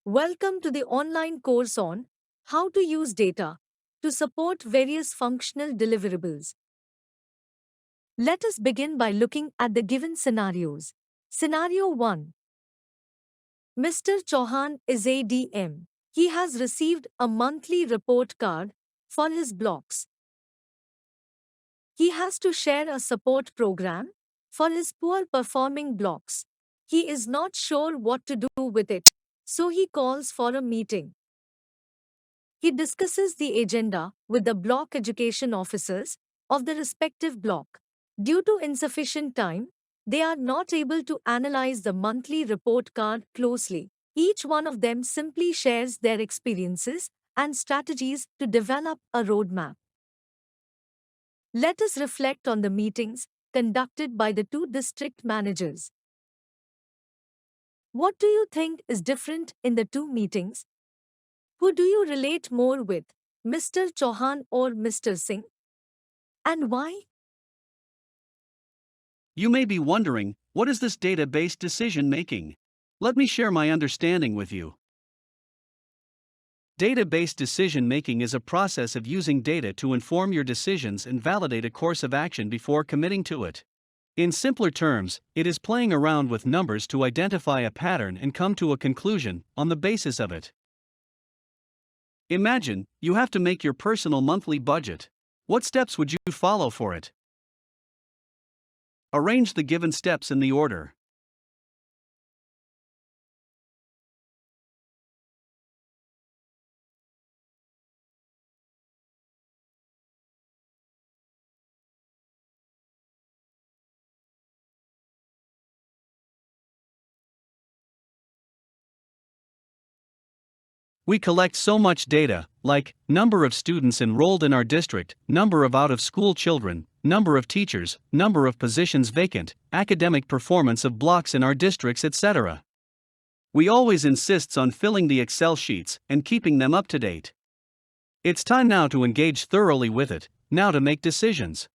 Welcome to the online course on how to use data to support various functional deliverables. Let us begin by looking at the given scenarios. Scenario 1. Mr. Chauhan is a DM. He has received a monthly report card for his blocks. He has to share a support program for his poor performing blocks. He is not sure what to do with it, so he calls for a meeting. He discusses the agenda with the block education officers of the respective block. Due to insufficient time, they are not able to analyze the monthly report card closely. Each one of them simply shares their experiences and strategies to develop a roadmap. Let us reflect on the meetings conducted by the two district managers. What do you think is different in the two meetings? Who do you relate more with, Mr. Chauhan or Mr. Singh? And why? You may be wondering, what is this data-based decision making? Let me share my understanding with you. Data-based decision making is a process of using data to inform your decisions and validate a course of action before committing to it. In simpler terms, it is playing around with numbers to identify a pattern and come to a conclusion on the basis of it. Imagine, you have to make your personal monthly budget. What steps would you follow for it? Arrange the given steps in the order. We collect so much data, like number of students enrolled in our district, number of out-of-school children, number of teachers, number of positions vacant, academic performance of blocks in our districts, etc. We always insist on filling the Excel sheets and keeping them up to date. It's time now to engage thoroughly with it, now to make decisions.